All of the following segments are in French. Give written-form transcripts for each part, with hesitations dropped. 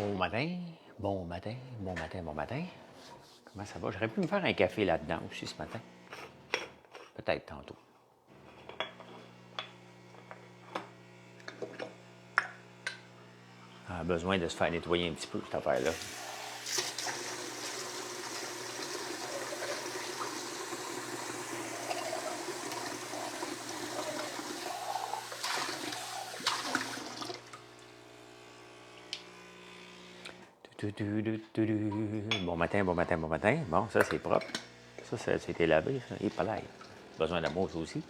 Bon matin, bon matin, bon matin, bon matin. Comment ça va? J'aurais pu me faire un café là-dedans aussi ce matin. Peut-être tantôt. On a besoin de se faire nettoyer un petit peu, cette affaire-là. Bon matin, bon matin, bon matin. Bon, ça, c'est propre. Ça été lavé, ça. Et pas l'air. Besoin d'amour, ça aussi.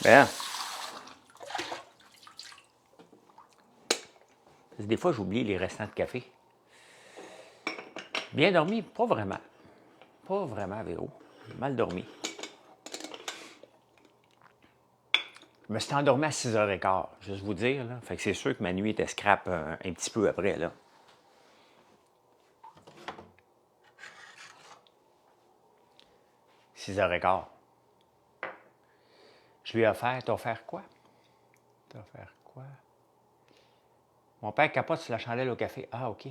Bien. Des fois, j'oublie les restants de café. Bien dormi? Pas vraiment. Pas vraiment, Véro. Mal dormi. Je me suis endormi à 6h15, juste vous dire. Là. Fait que c'est sûr que ma nuit était scrap un petit peu après. Là. 6h15. Je lui ai offert, t'as offert quoi? T'as offert quoi? Mon père capote sur la chandelle au café. Ah, OK.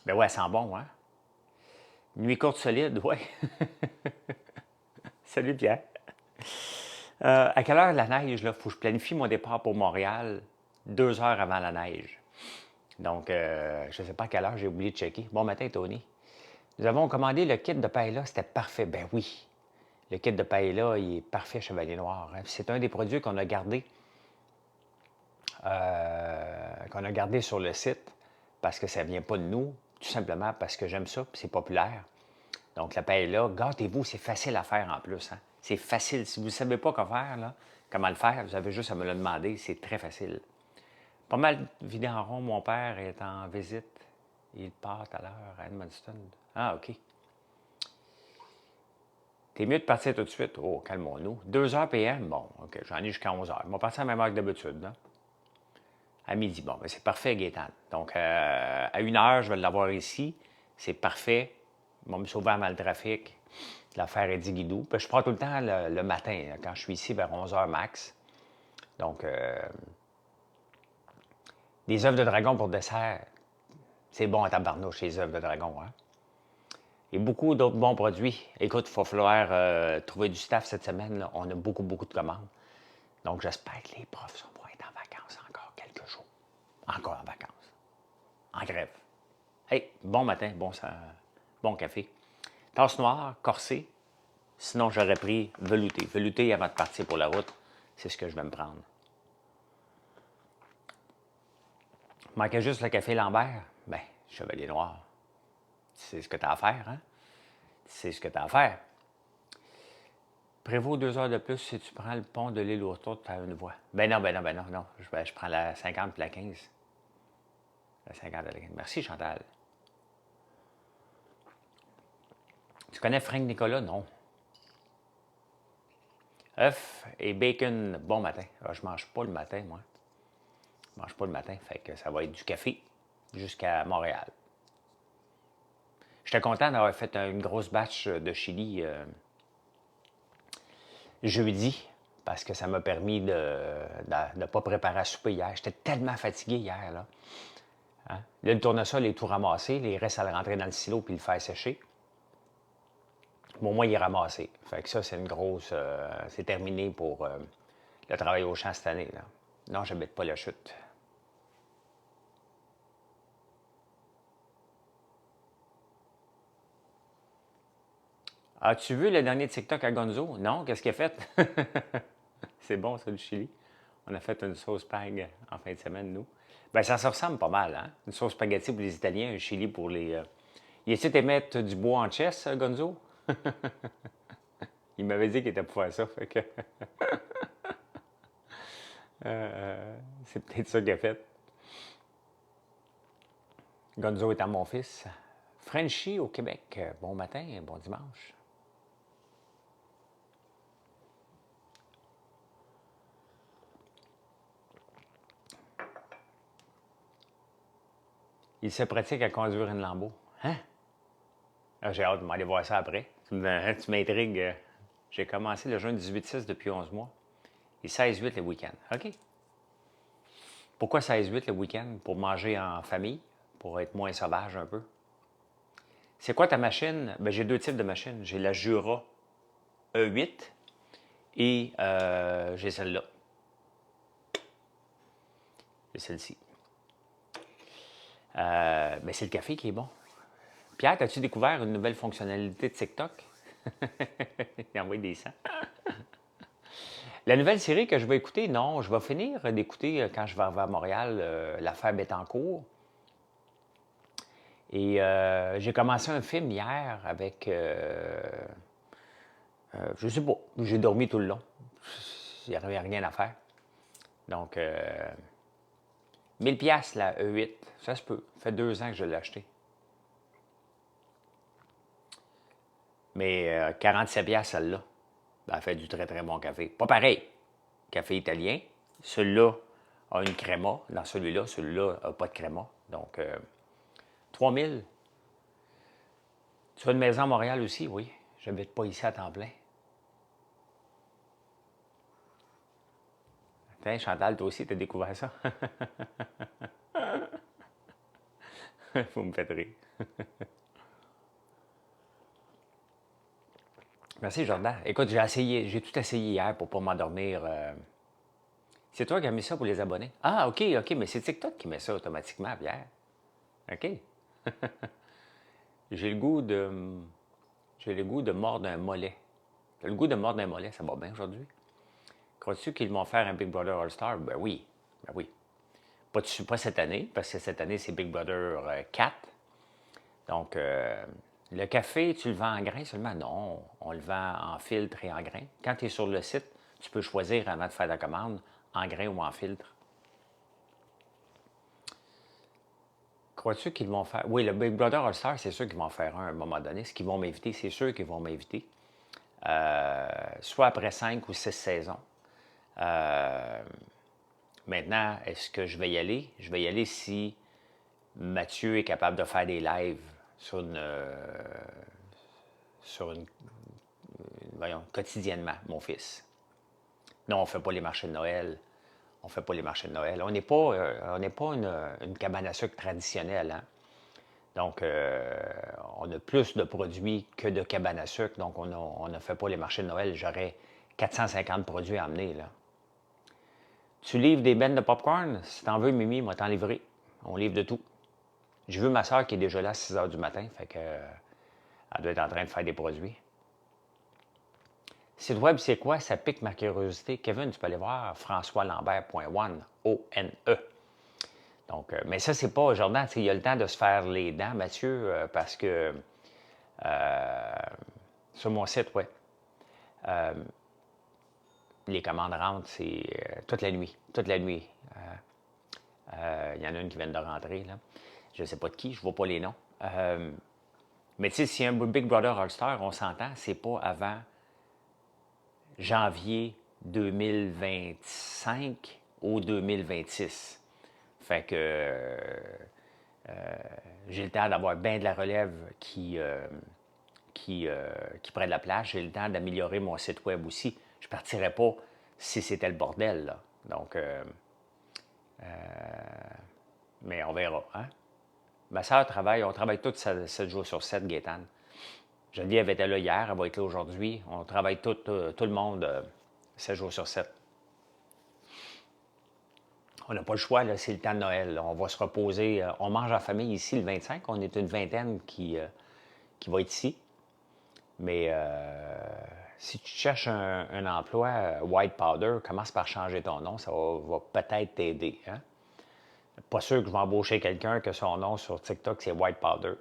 Ben ouais, elle sent bon, hein? Nuit courte solide, ouais. Salut Pierre. À quelle heure la neige, là? Faut que je planifie mon départ pour Montréal 2 heures avant la neige. Donc, je ne sais pas à quelle heure, j'ai oublié de checker. Bon matin, Tony. Nous avons commandé le kit de paella, c'était parfait. Ben oui. Le kit de paella, il est parfait, Chevalier Noir. Hein? C'est un des produits qu'on a gardé sur le site parce que ça ne vient pas de nous, tout simplement parce que j'aime ça, puis c'est populaire. Donc, la paella, gâtez-vous, c'est facile à faire en plus. Hein? C'est facile. Si vous ne savez pas quoi faire, là, comment le faire, vous avez juste à me le demander. C'est très facile. Pas mal vidé en rond, mon père est en visite. Il part à l'heure à Edmundston. Ah, OK. T'es mieux de partir tout de suite. Oh, calmons-nous. 2h PM, bon, OK, j'en ai jusqu'à 11h. On va partir à la même heure que d'habitude. Là. À midi, bon, ben c'est parfait, Gaétan. Donc, à 1h, je vais l'avoir ici. C'est parfait. Ils vont me sauver avant le trafic. L'affaire est dit guidou. Puis je prends tout le temps le matin, là, quand je suis ici, vers 11h max. Donc, des œufs de dragon pour dessert. C'est bon à tabarnouche, les œufs de dragon. Hein? Et beaucoup d'autres bons produits. Écoute, il va falloir trouver du staff cette semaine. Là. On a beaucoup, beaucoup de commandes. Donc, j'espère que les profs vont être en vacances encore quelques jours. Encore en vacances. En grève. Hey, bon matin, bon café. Tasse noire, corsée. Sinon, j'aurais pris velouté. Velouté avant de partir pour la route. C'est ce que je vais me prendre. Manquait juste le café Lambert. Ben, Chevalier Noir. C'est ce que tu as à faire, hein? C'est ce que tu as à faire. Prévaut 2 heures de plus si tu prends le pont de l'île aux Tourtes à une voie. Ben non. Je prends la 50 puis la 15. La 50 et la 15. Merci, Chantal. Tu connais Frank Nicolas? Non. Œufs et bacon, bon matin. Alors, je mange pas le matin, moi. Je mange pas le matin, fait que ça va être du café jusqu'à Montréal. J'étais content d'avoir fait une grosse batch de chili jeudi, parce que ça m'a permis de ne pas préparer à souper hier. J'étais tellement fatigué hier, là. Hein? Là, le tournesol est tout ramassé, les restes à le rentrer dans le silo puis le faire sécher. Bon, moi, il est ramassé. Fait que ça, c'est une grosse... c'est terminé pour le travail au champ cette année, là. Non, j'habite pas la chute. As-tu vu le dernier TikTok à Gonzo? Non, qu'est-ce qu'il a fait? C'est bon, ça, du chili. On a fait une sauce pag en fin de semaine, nous. Ben ça se ressemble pas mal, hein? Une sauce spaghetti pour les Italiens, un chili pour les... Il essaie de mettre du bois en chess, Gonzo? Il m'avait dit qu'il était pour faire ça, fait que... c'est peut-être ça qu'il a fait. Gonzo étant mon fils. Frenchie au Québec. Bon matin, bon dimanche. Il se pratique à conduire une Lambo. Hein? Ah, j'ai hâte de m'aller voir ça après. Tu m'intrigues. J'ai commencé le jeûne 18-6 depuis 11 mois. Et 16-8 le week-end. OK. Pourquoi 16-8 le week-end? Pour manger en famille, pour être moins sauvage un peu. C'est quoi ta machine? Ben, j'ai deux types de machines. J'ai la Jura E8 et j'ai celle-là. J'ai celle-ci. Ben, c'est le café qui est bon. Pierre, as-tu découvert une nouvelle fonctionnalité de TikTok? Il envoie des sangs. La nouvelle série que je vais écouter, non, je vais finir d'écouter quand je vais arriver à Montréal, l'affaire Bettencourt. Et j'ai commencé un film hier avec, je sais pas, j'ai dormi tout le long. Il n'y avait rien à faire. Donc, 1000 piastres la E8, ça se peut. Ça fait 2 ans que je l'ai acheté. Mais 47 piastres celle-là. Ben, elle fait du très très bon café. Pas pareil. Café italien. Celui-là a une créma. Dans celui-là n'a pas de créma. Donc, 3000. Tu as une maison à Montréal aussi? Oui. Je n'habite pas ici à temps plein. Tiens, Chantal, toi aussi, tu as découvert ça? Vous me faites rire. Merci, Jordan. Écoute, j'ai tout essayé hier pour ne pas m'endormir. C'est toi qui as mis ça pour les abonnés? Ah, OK, mais c'est TikTok qui met ça automatiquement, Pierre. OK. J'ai le goût de. J'ai le goût de mordre un mollet. T'as le goût de mordre un mollet, ça va bien aujourd'hui? Crois-tu qu'ils vont faire un Big Brother All-Star? Ben oui. Ben oui. Pas cette année, parce que cette année, c'est Big Brother 4. Donc, le café, tu le vends en grains seulement? Non, on le vend en filtre et en grains. Quand tu es sur le site, tu peux choisir avant de faire ta commande, en grains ou en filtre. Crois-tu qu'ils vont faire... Oui, le Big Brother All-Star, c'est sûr qu'ils vont faire un à un moment donné. Ce qu'ils vont m'inviter, c'est sûr qu'ils vont m'inviter. Soit après 5 ou 6 saisons. Maintenant, est-ce que je vais y aller? Je vais y aller si Mathieu est capable de faire des lives voyons, quotidiennement, mon fils. Non, on ne fait pas les marchés de Noël. On ne fait pas les marchés de Noël. On n'est pas une cabane à sucre traditionnelle. Hein? Donc, on a plus de produits que de cabane à sucre. Donc, on ne fait pas les marchés de Noël. J'aurais 450 produits à amener. Là. Tu livres des bennes de popcorn? Si t'en veux, Mimi, moi t'en livrer. On livre de tout. J'ai vu ma soeur qui est déjà là à 6 h du matin. Fait que, elle doit être en train de faire des produits. Site web, c'est quoi? Ça pique ma curiosité. Kevin, tu peux aller voir françoislambert.one, O-N-E. Donc, mais ça, c'est pas, Jordan, il y a le temps de se faire les dents, Mathieu, parce que sur mon site, ouais, les commandes rentrent, c'est toute la nuit. Toute la nuit. Il y en a une qui vient de rentrer, là. Je ne sais pas de qui, je ne vois pas les noms. Mais tu sais, si un Big Brother All-Star, on s'entend, c'est pas avant janvier 2025 ou 2026. Fait que j'ai le temps d'avoir bien de la relève qui prennent la place. J'ai le temps d'améliorer mon site web aussi. Je ne partirais pas si c'était le bordel, là. Donc, mais on verra. Hein? Ma soeur travaille, on travaille tous 7 jours sur 7, Gaétane. Geneviève était là hier, elle va être là aujourd'hui. On travaille tout le monde 7 jours sur 7. On n'a pas le choix, là, c'est le temps de Noël. Là. On va se reposer. On mange en famille ici le 25. On est une vingtaine qui va être ici. Mais si tu cherches un emploi, White Powder, commence par changer ton nom. Ça va peut-être t'aider. Hein? Pas sûr que je vais embaucher quelqu'un que son nom sur TikTok, c'est White Powder.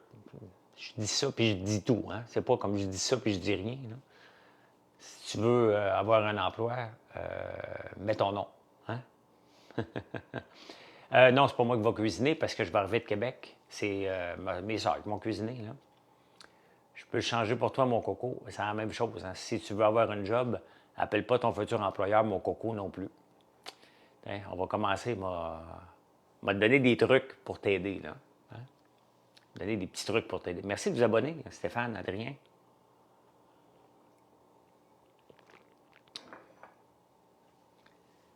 Je dis ça, puis je dis tout. Hein? C'est pas comme je dis ça, puis je dis rien. Là. Si tu veux avoir un emploi, mets ton nom. Hein? Non, c'est pas moi qui vais cuisiner parce que je vais arriver de Québec. C'est mes soeurs qui vont cuisiner. Là. Je peux le changer pour toi, mon coco. C'est la même chose. Hein? Si tu veux avoir un job, appelle pas ton futur employeur mon coco non plus. Hein? On va commencer, m'a donné des trucs pour t'aider. Là. Hein? donner des petits trucs pour t'aider. Merci de vous abonner, Stéphane, Adrien.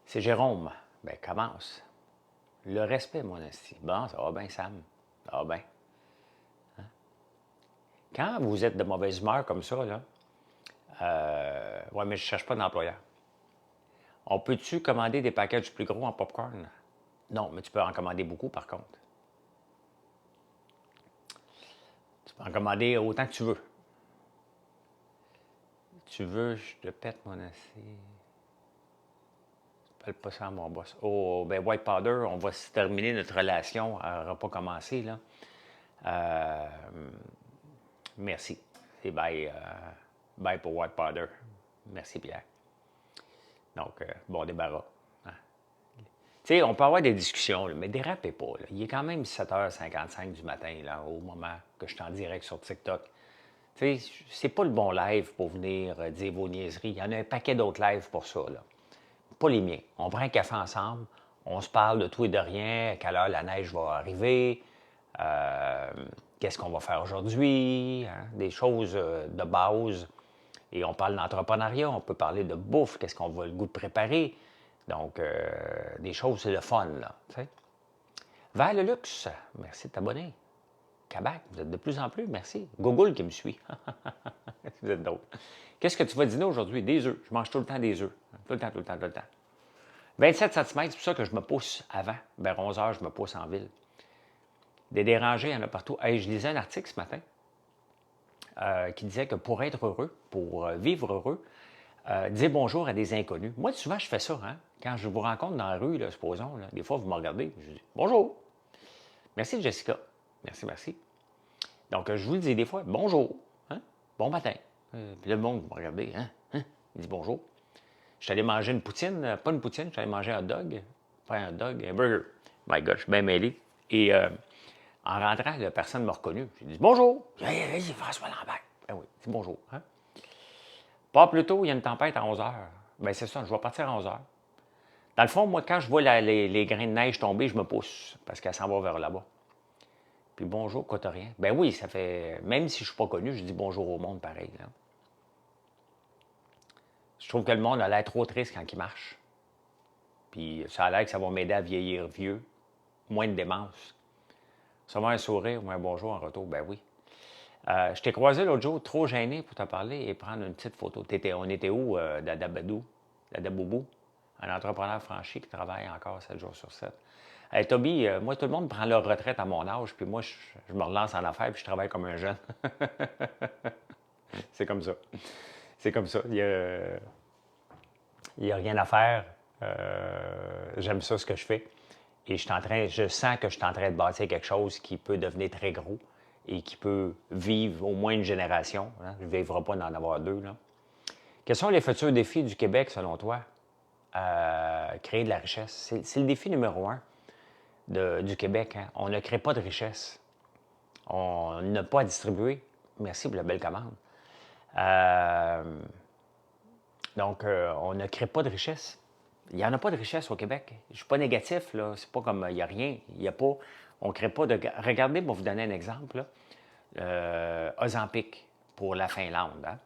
C'est Jérôme. Ben, commence. Le respect, mon esti. Bon, ça va bien, Sam. Ça va bien. Hein? Quand vous êtes de mauvaise humeur comme ça, là, ouais, mais je ne cherche pas d'employeur. On peut-tu commander des packages plus gros en popcorn? Non, mais tu peux en commander beaucoup, par contre. Tu peux en commander autant que tu veux. Tu veux, je te pète mon assiette. Je ne pas ça à mon boss. Oh, ben White Powder, on va se terminer notre relation. Elle n'aura pas commencé, là. Merci. C'est bye pour White Powder. Merci, Pierre. Donc, bon débarras. Hein? Tu sais, on peut avoir des discussions, là, mais dérapez pas. Là. Il est quand même 7h55 du matin, là, au moment que je suis en direct sur TikTok. Tu sais, c'est pas le bon live pour venir dire vos niaiseries. Il y en a un paquet d'autres lives pour ça, là. Pas les miens. On prend un café ensemble, on se parle de tout et de rien, à quelle heure la neige va arriver, qu'est-ce qu'on va faire aujourd'hui, hein, des choses de base. Et on parle d'entrepreneuriat, on peut parler de bouffe, qu'est-ce qu'on va le goût de préparer. Donc, des choses, c'est le fun, là. T'sais. Vers le luxe, merci de t'abonner. Cabac, vous êtes de plus en plus, merci. Google qui me suit. Vous êtes d'autres. Qu'est-ce que tu vas dîner aujourd'hui? Des œufs. Je mange tout le temps des œufs. Tout le temps, tout le temps, tout le temps. 27 cm, c'est pour ça que je me pousse avant. Vers 11 h, je me pousse en ville. Des dérangés, il y en a partout. Hey, je lisais un article ce matin qui disait que pour être heureux, pour vivre heureux, dire bonjour à des inconnus. Moi, souvent, je fais ça. Hein? Quand je vous rencontre dans la rue, là, supposons, là, des fois, vous me regardez, je dis bonjour. Merci, Jessica. Merci, merci. Donc, je vous le dis des fois, bonjour. Hein? Bon matin. Puis le monde me regardait. Hein? Hein? Il dit bonjour. Je suis allé manger une poutine, pas une poutine, je suis allé manger un hot dog. Pas un hot dog, un burger. My God, je suis bien mêlé. Et en rentrant, la personne m'a reconnu. J'ai dit bonjour. Hey, vas-y, François Lambert. Ben oui, dis bonjour. Hein? Pas plus tôt, il y a une tempête à 11 h. Ben c'est ça, je vais partir à 11 h. Dans le fond, moi, quand je vois les grains de neige tomber, je me pousse parce qu'elle s'en va vers là-bas. Puis bonjour, coûte rien. Ben oui, ça fait. Même si je ne suis pas connu, je dis bonjour au monde pareil. Là. Je trouve que le monde a l'air trop triste quand il marche. Puis ça a l'air que ça va m'aider à vieillir vieux, moins de démence. Seulement un sourire ou un bonjour en retour, ben oui. Je t'ai croisé l'autre jour, trop gêné pour te parler et prendre une petite photo. On était où, d'Adaboubou, un entrepreneur franchi qui travaille encore 7 jours sur 7. Hey, Toby, moi, tout le monde prend leur retraite à mon âge, puis moi, je me relance en affaires, puis je travaille comme un jeune. C'est comme ça. C'est comme ça. Il n'y a rien à faire. J'aime ça, ce que je fais. Et je sens que je suis en train de bâtir quelque chose qui peut devenir très gros et qui peut vivre au moins une génération. Hein? Je ne vivrai pas d'en avoir deux. Là. Quels sont les futurs défis du Québec, selon toi? Créer de la richesse. C'est le défi numéro un du Québec. Hein? On ne crée pas de richesse. On n'a pas à distribuer. Merci pour la belle commande. Donc, on ne crée pas de richesse. Il n'y en a pas de richesse au Québec. Je ne suis pas négatif, là. C'est pas comme il n'y a rien. Il n'y a pas. On ne crée pas de. Regardez, pour vous donner un exemple, Ozempic pour la Finlande. Hein?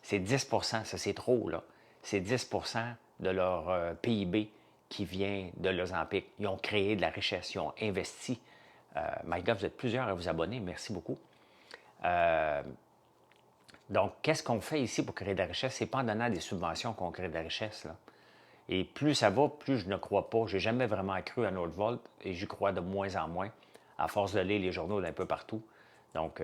C'est 10 ça, c'est trop, là. C'est 10 de leur PIB qui vient de l'Ozempic. Ils ont créé de la richesse, ils ont investi. My God, vous êtes plusieurs à vous abonner. Merci beaucoup. Donc, qu'est-ce qu'on fait ici pour créer de la richesse? Ce n'est pas en donnant des subventions qu'on crée de la richesse, là. Et plus ça va, plus je ne crois pas. Je n'ai jamais vraiment cru à Nordvolt et j'y crois de moins en moins, à force de lire les journaux d'un peu partout. Donc,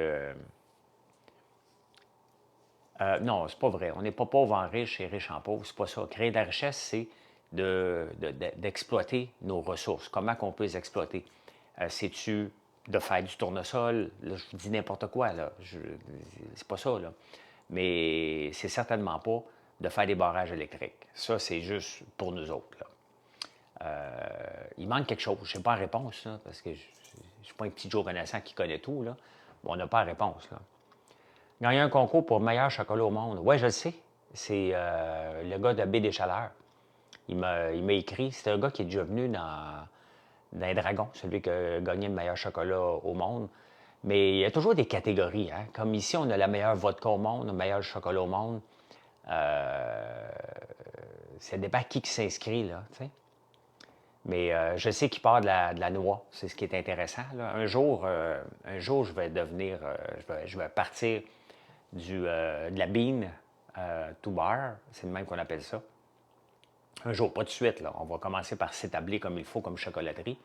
non, c'est pas vrai. On n'est pas pauvre en riche et riche en pauvre. C'est pas ça. Créer de la richesse, c'est d'exploiter nos ressources. Comment qu'on peut les exploiter? C'est-tu de faire du tournesol? Là, je vous dis n'importe quoi, là. C'est pas ça, là. Mais c'est certainement pas de faire des barrages électriques. Ça, c'est juste pour nous autres, là. Il manque quelque chose. Je n'ai pas la réponse, là, parce que je ne suis pas un petit Joe connaissant qui connaît tout, là. Mais on n'a pas la réponse, là. Gagner un concours pour meilleur chocolat au monde. Oui, je le sais. C'est le gars de Baie des Chaleurs. Il m'a écrit. C'est un gars qui est déjà venu dans les Dragons, celui qui a gagné le meilleur chocolat au monde. Mais il y a toujours des catégories. Hein? Comme ici, on a la meilleure vodka au monde, le meilleur chocolat au monde. Ça dépend qui s'inscrit, là, tu sais. Mais je sais qu'il part de la noix. C'est ce qui est intéressant. Là. Un jour, je vais devenir, je vais partir de la bean to bar. C'est le même qu'on appelle ça. Un jour, pas de suite. Là. On va commencer par s'établir comme il faut comme chocolaterie.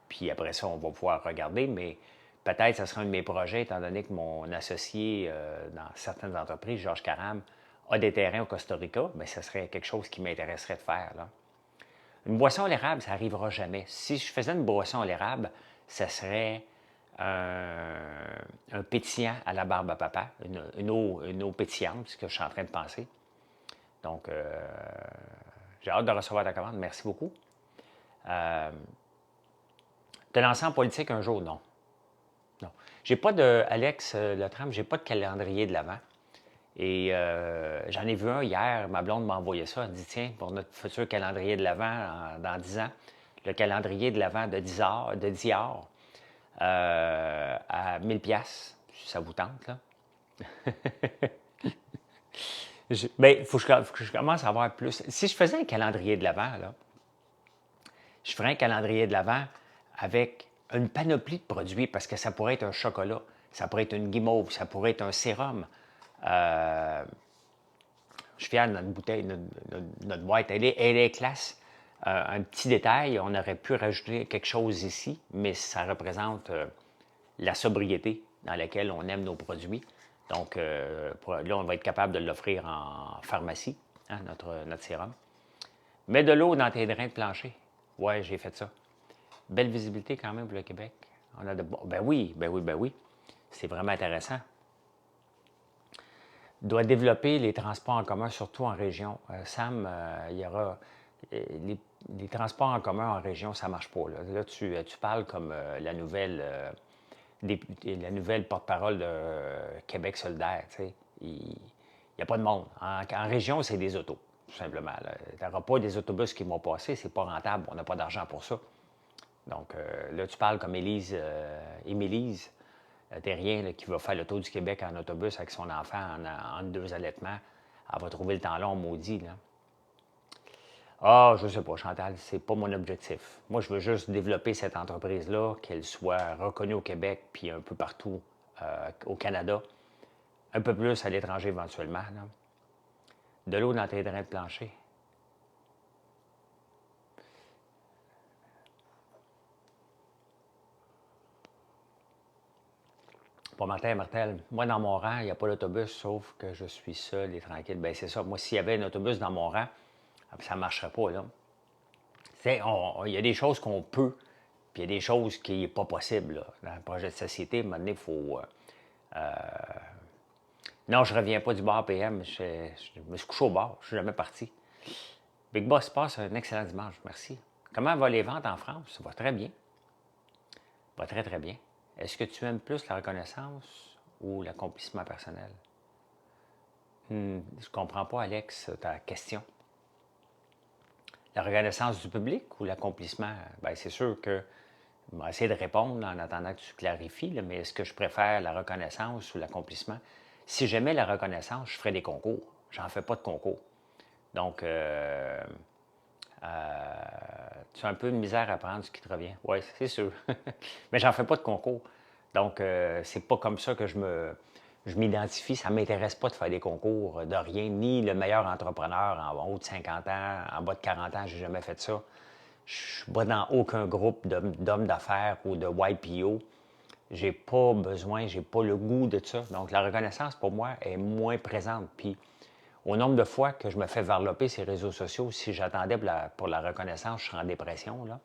Puis après ça, on va pouvoir regarder. Mais peut-être que ce sera un de mes projets, étant donné que mon associé dans certaines entreprises, Georges Caram, a des terrains au Costa Rica. Bien, ce serait quelque chose qui m'intéresserait de faire. Là. Une boisson à l'érable, ça n'arrivera jamais. Si je faisais une boisson à l'érable, ça serait un pétillant à la barbe à papa, une eau pétillante, ce que je suis en train de penser. Donc, j'ai hâte de recevoir ta commande. Merci beaucoup. Te lancer en politique un jour? Non. Non. J'ai pas de, Alex Letram, j'ai pas de calendrier de l'Avent. Et j'en ai vu un hier, ma blonde m'a envoyé ça. Elle dit, tiens, pour notre futur calendrier de l'Avent dans 10 ans, le calendrier de l'Avent de Dior à 1000 pièces, si ça vous tente, là. Bien, il faut que je commence à avoir plus. Si je faisais un calendrier de l'Avent, là, je ferais un calendrier de l'Avent avec une panoplie de produits parce que ça pourrait être un chocolat, ça pourrait être une guimauve, ça pourrait être un sérum. Je suis fier de notre bouteille, notre boîte. Elle est classe. Un petit détail, on aurait pu rajouter quelque chose ici, mais ça représente la sobriété dans laquelle on aime nos produits. Donc, là, on va être capable de l'offrir en pharmacie, hein, notre sérum. Mets de l'eau dans tes drains de plancher. Ouais, j'ai fait ça. Belle visibilité quand même pour le Québec. On a de ben oui, ben oui, ben oui. C'est vraiment intéressant. Doit développer les transports en commun, surtout en région. Sam, il y aura les transports en commun en région, ça ne marche pas. Là, tu parles comme la nouvelle porte-parole de Québec solidaire. Il n'y a pas de monde. En région, c'est des autos, tout simplement. Tu n'auras pas des autobus qui vont passer, c'est pas rentable, on n'a pas d'argent pour ça. Donc là, tu parles comme Émilise Terrien là, qui va faire le tour du Québec en autobus avec son enfant en 2 allaitements. Elle va trouver le temps long, maudit. Là. Ah, je sais pas, Chantal, c'est pas mon objectif. Moi, je veux juste développer cette entreprise-là, qu'elle soit reconnue au Québec puis un peu partout au Canada, un peu plus à l'étranger éventuellement. Là. De l'eau dans tes drains de plancher. Pour Martel, moi, dans mon rang, il n'y a pas d'autobus, sauf que je suis seul et tranquille. Bien, c'est ça. Moi, s'il y avait un autobus dans mon rang, ça ne marcherait pas, là. Il y a des choses qu'on peut, puis il y a des choses qui n'est pas possible, là. Dans le projet de société, à un moment donné, il faut... Non, je ne reviens pas du bar PM. Je me suis couché au bar. Je ne suis jamais parti. Big Boss passe un excellent dimanche. Merci. Comment vont les ventes en France? Ça va très bien. Ça va très, très bien. Est-ce que tu aimes plus la reconnaissance ou l'accomplissement personnel? Je ne comprends pas, Alex, ta question. La reconnaissance du public ou l'accomplissement? Bien, c'est sûr que je vais essayer de répondre en attendant que tu clarifies, là, mais est-ce que je préfère la reconnaissance ou l'accomplissement? Si j'aimais la reconnaissance, je ferais des concours. J'en fais pas de concours. Donc, tu as un peu de misère à prendre ce qui te revient. Oui, c'est sûr. Mais j'en fais pas de concours. Donc, c'est pas comme ça que je m'identifie. Ça ne m'intéresse pas de faire des concours de rien, ni le meilleur entrepreneur en haut de 50 ans, en bas de 40 ans, j'ai jamais fait ça. Je ne suis pas dans aucun groupe d'hommes d'affaires ou de YPO. J'ai pas besoin, j'ai pas le goût de ça. Donc, la reconnaissance, pour moi, est moins présente. Puis, au nombre de fois que je me fais varloper ces réseaux sociaux, si j'attendais pour la reconnaissance, je serais en dépression. Là.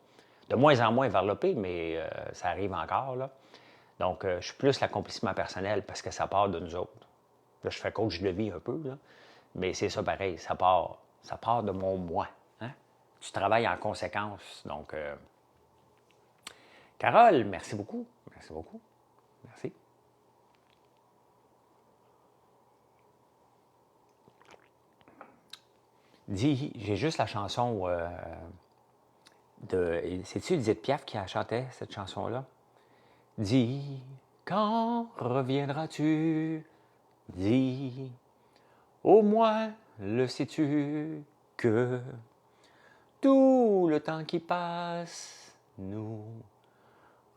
De moins en moins varlopé, mais ça arrive encore. Là. Donc, je suis plus l'accomplissement personnel parce que ça part de nous autres. Là, je fais coach de vie un peu, là, mais c'est ça pareil, ça part de mon moi. Hein? Tu travailles en conséquence. Donc, Carole, merci beaucoup. Merci beaucoup. Merci. Dis, j'ai juste la chanson c'est-tu Edith Piaf qui a chanté cette chanson-là? Dis, quand reviendras-tu? Dis, au moins le sais-tu que tout le temps qui passe nous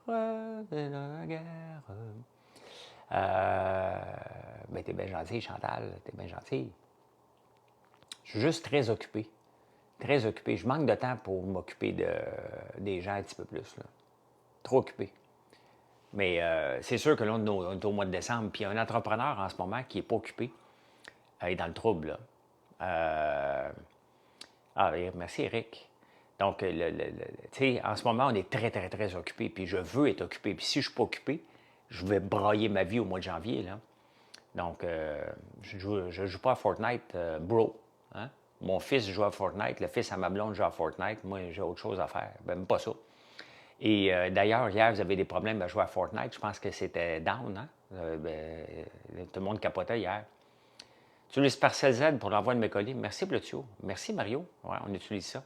revient dans la guerre. Ben, t'es bien gentil, Chantal, t'es bien gentil. Je suis juste très occupé. Très occupé. Je manque de temps pour m'occuper des gens un petit peu plus. Là. Trop occupé. Mais c'est sûr que là, on est au mois de décembre, puis il y a un entrepreneur en ce moment qui n'est pas occupé. Il est dans le trouble. Là. Merci, Eric. Donc, en ce moment, on est très, très, très occupé, puis je veux être occupé. Puis si je ne suis pas occupé, je vais brailler ma vie au mois de janvier. Là. Donc, je ne joue pas à Fortnite, bro. Hein? Mon fils joue à Fortnite, le fils à ma blonde joue à Fortnite. Moi, j'ai autre chose à faire. Ben, même pas ça. Et d'ailleurs, hier, vous avez des problèmes à jouer à Fortnite. Je pense que c'était down. Hein? Tout le monde capotait hier. Tu utilises Parcel Z pour l'envoi de mes colis. Merci, Blotio. Merci, Mario. Ouais, on utilise ça.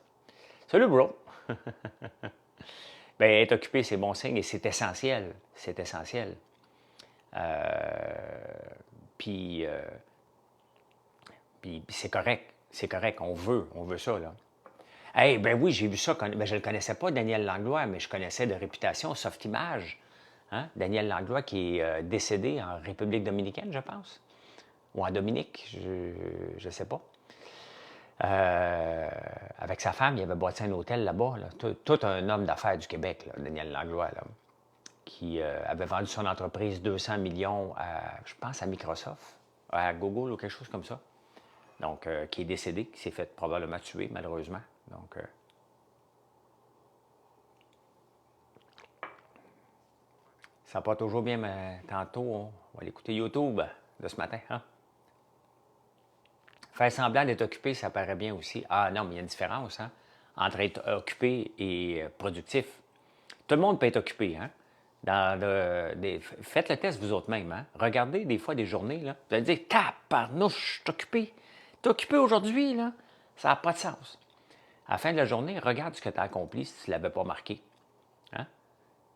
Salut, bro. Bien, être occupé, c'est bon signe et c'est essentiel. C'est essentiel. Puis c'est correct. C'est correct. On veut ça, là. Hey, ben oui, j'ai vu ça. Ben, je ne le connaissais pas, Daniel Langlois, mais je connaissais de réputation Softimage. Hein? Daniel Langlois qui est décédé en République dominicaine, je pense. Ou en Dominique, je ne sais pas. Avec sa femme, il avait bâti un hôtel là-bas. Là. Tout un homme d'affaires du Québec, là, Daniel Langlois, là, qui avait vendu son entreprise 200 millions, je pense, à Microsoft, à Google ou quelque chose comme ça. Donc, qui est décédé, qui s'est fait probablement tuer, malheureusement. Donc, ça n'a pas toujours bien, mais tantôt, on va l'écouter YouTube de ce matin. Hein? Faire semblant d'être occupé, ça paraît bien aussi. Ah non, mais il y a une différence hein, entre être occupé et productif. Tout le monde peut être occupé. Hein? Faites le test vous autres même. Hein? Regardez des fois des journées. Là, vous allez dire, tabarnouche, je suis occupé. T'es occupé aujourd'hui, là? Ça n'a pas de sens. À la fin de la journée, regarde ce que tu as accompli si tu ne l'avais pas marqué. Hein?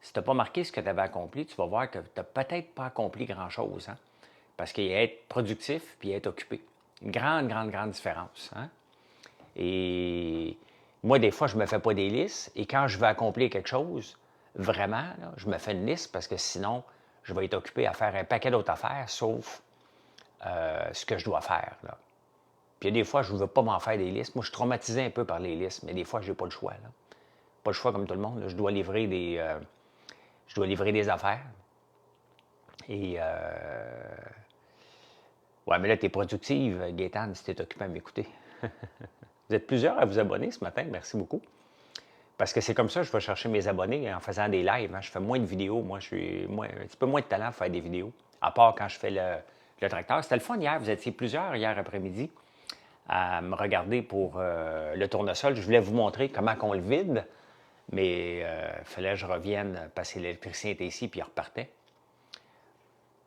Si tu n'as pas marqué ce que tu avais accompli, tu vas voir que tu n'as peut-être pas accompli grand-chose. Hein? Parce qu'il y a être productif puis être occupé. Une grande, grande, grande différence. Hein? Et moi, des fois, je ne me fais pas des listes. Et quand je veux accomplir quelque chose, vraiment, là, je me fais une liste parce que sinon, je vais être occupé à faire un paquet d'autres affaires, sauf ce que je dois faire. Là. Puis il y a des fois, je ne veux pas m'en faire des listes. Moi, je suis traumatisé un peu par les listes, mais des fois, je n'ai pas le choix. Là. Pas le choix comme tout le monde. Là. Je dois livrer des affaires. Et ouais, mais là, tu es productive, Gaétane, si tu es occupé à m'écouter. Vous êtes plusieurs à vous abonner ce matin, merci beaucoup. Parce que c'est comme ça que je vais chercher mes abonnés en faisant des lives. Hein. Je fais moins de vidéos. Moi, je suis un petit peu moins de talent pour faire des vidéos, à part quand je fais le tracteur. C'était le fun hier. Vous étiez plusieurs hier après-midi à me regarder pour le tournesol. Je voulais vous montrer comment on le vide, mais il fallait que je revienne parce que l'électricien était ici puis il repartait.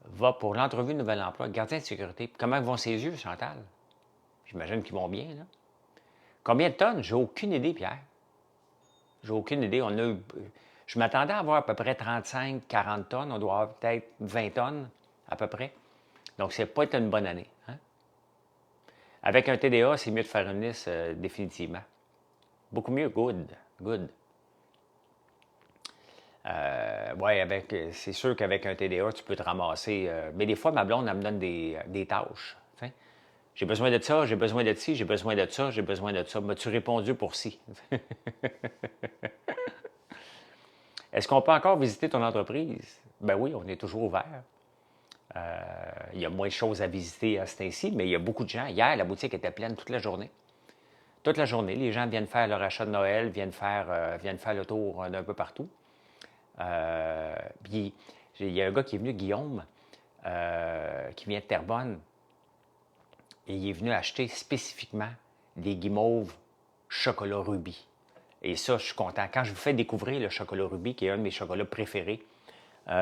Va pour l'entrevue de nouvel emploi, gardien de sécurité. Comment vont ses yeux, Chantal? J'imagine qu'ils vont bien, là. Combien de tonnes? J'ai aucune idée, Pierre. J'ai aucune idée. Je m'attendais à avoir à peu près 35-40 tonnes. On doit avoir peut-être 20 tonnes, à peu près. Donc, c'est pas été une bonne année. Hein? Avec un TDA, c'est mieux de faire une liste définitivement. Beaucoup mieux, good. Oui, c'est sûr qu'avec un TDA, tu peux te ramasser. Mais des fois, ma blonde, elle me donne des tâches. T'sais. J'ai besoin de ça, j'ai besoin de ci, j'ai besoin de ça, j'ai besoin de ça. M'as-tu répondu pour ci? Est-ce qu'on peut encore visiter ton entreprise? Ben oui, on est toujours ouvert. Il y a moins de choses à visiter à ce temps-ci, mais il y a beaucoup de gens. Hier, la boutique était pleine toute la journée. Toute la journée, les gens viennent faire leur achat de Noël, viennent faire le tour d'un peu partout. Puis, il y a un gars qui est venu, Guillaume, qui vient de Terrebonne, et il est venu acheter spécifiquement des guimauves chocolat rubis. Et ça, je suis content. Quand je vous fais découvrir le chocolat rubis, qui est un de mes chocolats préférés, j'en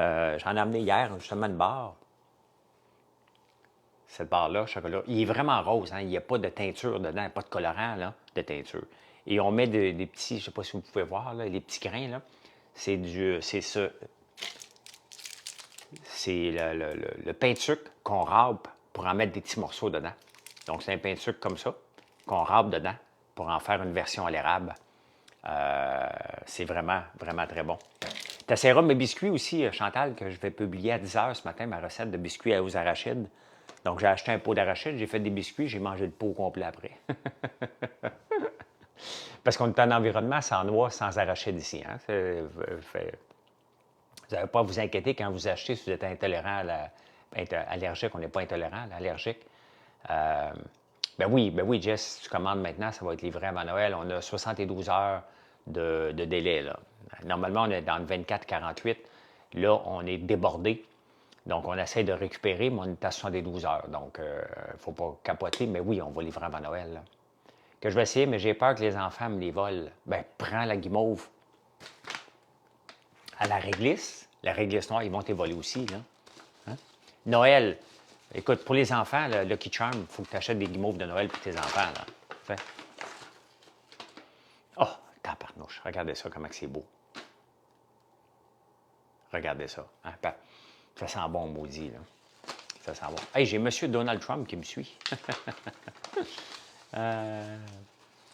ai amené hier, justement, une barre. Cette barre-là, chocolat, il est vraiment rose. Hein? Il n'y a pas de teinture dedans, pas de colorant là, de teinture. Et on met des petits, je ne sais pas si vous pouvez voir, là, les petits grains, là. C'est ça. c'est le pain de sucre qu'on râpe pour en mettre des petits morceaux dedans. Donc, c'est un pain de sucre comme ça, qu'on râpe dedans pour en faire une version à l'érable. C'est vraiment, vraiment très bon. Tu essaieras mes biscuits aussi, Chantal, que je vais publier à 10 h ce matin, ma recette de biscuits aux arachides. Donc, j'ai acheté un pot d'arachides, j'ai fait des biscuits, j'ai mangé le pot au complet après. Parce qu'on est en environnement sans noix, sans arachides ici. Hein? Vous n'avez pas à vous inquiéter quand vous achetez si vous êtes intolérant allergique. On n'est pas intolérant, allergique. Ben oui, Jess, si tu commandes maintenant, ça va être livré avant Noël. On a 72 heures de délai. Là. Normalement, on est dans le 24-48. Là, on est débordé. Donc, on essaie de récupérer, mais on est à 72 heures. Donc, il ne faut pas capoter. Mais oui, on va livrer avant Noël. Là. Que je vais essayer, mais j'ai peur que les enfants me les volent. Ben, prends la guimauve à la réglisse. La réglisse noire, ils vont te voler aussi. Là. Hein? Noël, écoute, pour les enfants, le Lucky Charm, il faut que tu achètes des guimauves de Noël pour tes enfants. Là. Fait. Oh, tabarnouche, regardez ça, comment c'est beau. Regardez ça. Hein? Ça sent bon, maudit. Là. Ça sent bon. Hey, j'ai M. Donald Trump qui me suit. Il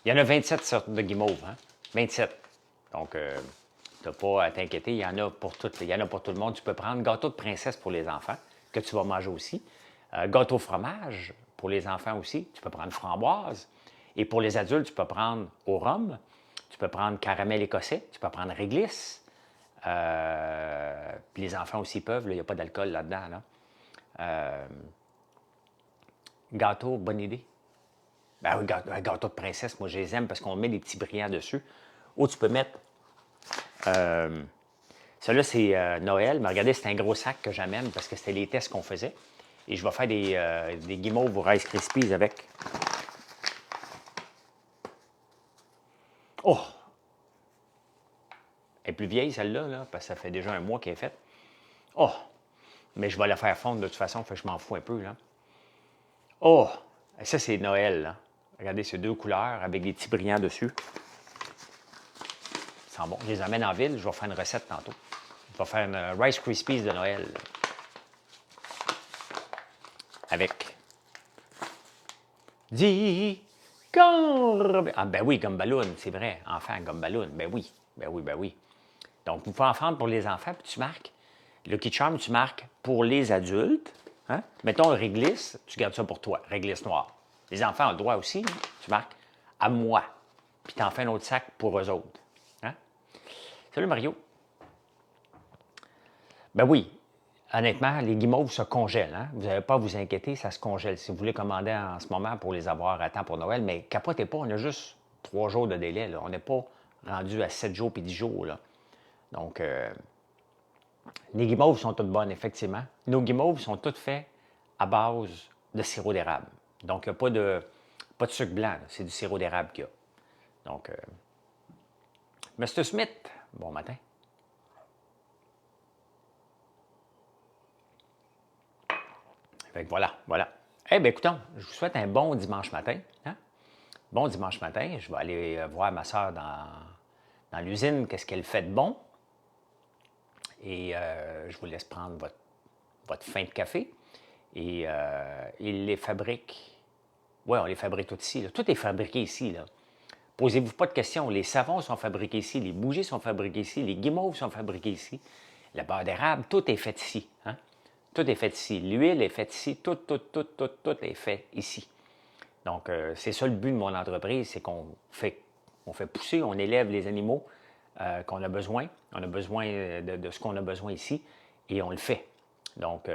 y en a 27 sortes de guimauves. Hein? 27. Donc, tu n'as pas à t'inquiéter. Il y en a pour tout. Il y en a pour tout le monde. Tu peux prendre gâteau de princesse pour les enfants, que tu vas manger aussi. Gâteau fromage pour les enfants aussi. Tu peux prendre framboise. Et pour les adultes, tu peux prendre au rhum. Tu peux prendre caramel écossais. Tu peux prendre réglisse. Puis les enfants aussi peuvent. Il n'y a pas d'alcool là-dedans. Là. Gâteau, bonne idée. Ben oui, gâteau de princesse, moi, je les aime parce qu'on met des petits brillants dessus. Ou tu peux mettre... celui-là, c'est Noël. Mais regardez, c'est un gros sac que j'amène parce que c'était les tests qu'on faisait. Et je vais faire des guimauves au Rice Krispies avec. Oh! Elle est plus vieille, celle-là, là, parce que ça fait déjà un mois qu'elle est faite. Oh! Mais je vais la faire fondre de toute façon, fait que je m'en fous un peu, là. Oh! Ça, c'est Noël, là. Regardez, ces deux couleurs avec des petits brillants dessus. Ça sent bon. Je les amène en ville, je vais faire une recette tantôt. Je vais faire une Rice Krispies de Noël. Avec... Dis... Ah, ben oui, Gumballoon, c'est vrai. Enfant, Gumballoon. Ben oui, ben oui, ben oui. Donc, vous pouvez en prendre pour les enfants, puis tu marques. Lucky Charm, tu marques pour les adultes. Hein? Mettons, réglisse, tu gardes ça pour toi, réglisse noire. Les enfants ont le droit aussi, hein? Tu marques à moi. Puis tu en fais un autre sac pour eux autres. Hein? Salut Mario. Ben oui, honnêtement, les guimauves se congèlent. Hein? Vous n'avez pas à vous inquiéter, ça se congèle. Si vous voulez commander en ce moment pour les avoir à temps pour Noël, mais capotez pas, on a juste 3 jours de délai. Là. On n'est pas rendu à 7 jours puis 10 jours. Là. Donc, les guimauves sont toutes bonnes, effectivement. Nos guimauves sont toutes faites à base de sirop d'érable. Donc, il n'y a pas de sucre blanc, c'est du sirop d'érable qu'il y a. Donc, Mr. Smith, bon matin. Fait que voilà. Eh bien, écoutons, je vous souhaite un bon dimanche matin. Hein? Bon dimanche matin, je vais aller voir ma soeur dans l'usine, qu'est-ce qu'elle fait de bon. Et je vous laisse prendre votre fin de café. Et ils les fabriquent. Oui, on les fabrique tout ici. Là. Tout est fabriqué ici. Là. Posez-vous pas de questions. Les savons sont fabriqués ici, les bougies sont fabriquées ici, les guimauves sont fabriquées ici. La beurre d'érable, tout est fait ici. Hein? Tout est fait ici. L'huile est faite ici. Tout est fait ici. Donc, c'est ça le but de mon entreprise, c'est qu'on fait pousser, on élève les animaux qu'on a besoin. On a besoin de ce qu'on a besoin ici et on le fait. Donc,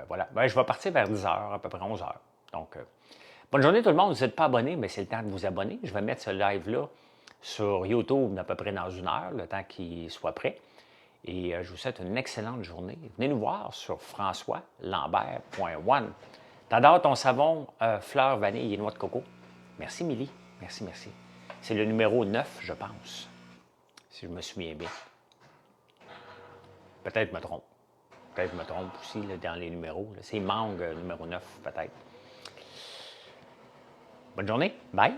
voilà. Ben, je vais partir vers 10 h, à peu près 11 h. Donc, bonne journée tout le monde. Vous n'êtes pas abonné, mais c'est le temps de vous abonner. Je vais mettre ce live-là sur YouTube à peu près dans 1 heure, le temps qu'il soit prêt. Et je vous souhaite une excellente journée. Venez nous voir sur françoislambert.one. T'adores ton savon fleur, vanille et noix de coco? Merci, Milly. Merci. C'est le numéro 9, je pense, si je me souviens bien. Peut-être je me trompe. Peut-être que je me trompe aussi là, dans les numéros. Là. C'est mangue numéro 9, peut-être. Bonne journée. Bye.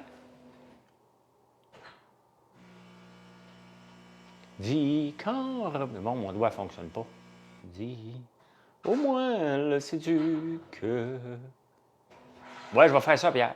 Dis quand... Bon, mon doigt ne fonctionne pas. Dis... Au moins, le sais-tu que... Ouais, je vais faire ça, Pierre.